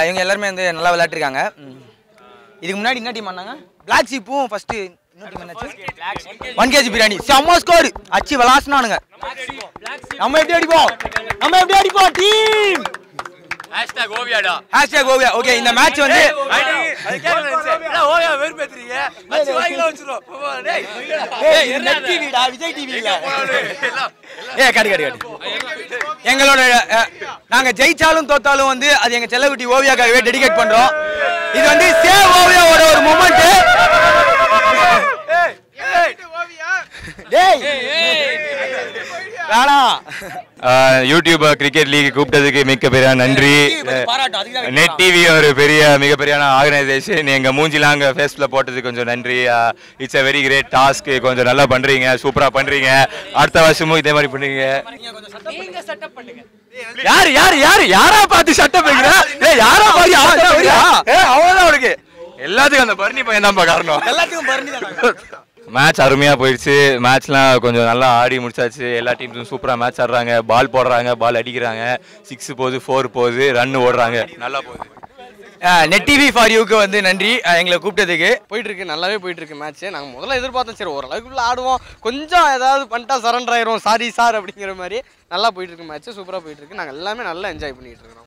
இவங்க எல்லாருமே வந்து நல்லா விளையாட்டுருக்காங்க. இதுக்கு முன்னாடி என்ன டீம் ஆனாங்க? பிளாக் ஷீப்பும் ஃபர்ஸ்ட் ஒன் கேஜி பிரியாணி செம்ம ஸ்கோர் அச்சு விளாசுனானுங்க. நம்ம எப்படி அடிப்போம் டீம் #ஓவியா. ஓகே இந்த மேட்ச் வந்து விஜய் டிவில எங்களோட நாங்க ஜெயிச்சாலும் தோத்தாலும் வந்து அது எங்க செல்லக்குட்டி ஓவியாக்காகவே டெடிகேட் பண்றோம். இது வந்து சேவ் ஓவியாவோட ஒரு மொமெண்ட். யூடியூப் கிரிக்கெட் லீக் கூப்பிட்டதுக்கு மிக்க பெரிய நன்றி. நெட் டிவி ஒரு மிகப்பெரிய ஆர்கனைசேஷன். எங்க மூஞ்சிலாம் அங்கே ஃபேஸ்ல போட்டதுக்கு கொஞ்சம் நன்றி. It's a very great task. கொஞ்சம் நல்லா பண்றீங்க, சூப்பரா பண்றீங்க. அடுத்த வருஷமும் இதே மாதிரி பண்ணுங்க. யாரா பார்த்து சட்டம் வைக்கிற? அவ்வளவுதான் அவனுக்கு எல்லாத்துக்கும் அந்த பர்னி பையன் தான் காரணம். எல்லாத்துக்கும் பர்னி தான். மேட்ச் அருமையாக போயிடுச்சு. மேட்ச்லாம் கொஞ்சம் நல்லா ஆடி முடிச்சாச்சு. எல்லா டீம்ஸும் சூப்பராக மேட்ச் ஆடுறாங்க. பால் போடுறாங்க, பால் அடிக்கிறாங்க. 6 போகுது, 4 போகுது, ரன் ஓடுறாங்க. நல்லா போகுது. நெட் டிவி ஃபார் யூக்கு வந்து நன்றி எங்களை கூப்பிட்டதுக்கு. போயிட்டு இருக்கு, நல்லாவே போயிட்டு இருக்கு மேட்ச். நாங்கள் முதல்ல எதிர்பார்த்தோம் சரி ஓரளவுக்குள்ள ஆடுவோம், கொஞ்சம் ஏதாவது பண்ணிட்டா சரண்டர் ஆயிரும், சாரி சார் அப்படிங்கிற மாதிரி. நல்லா போயிட்டு இருக்கு மேட்ச், சூப்பராக போயிட்டு இருக்கு. நாங்கள் எல்லாமே நல்லா என்ஜாய் பண்ணிட்டு இருக்கோம்.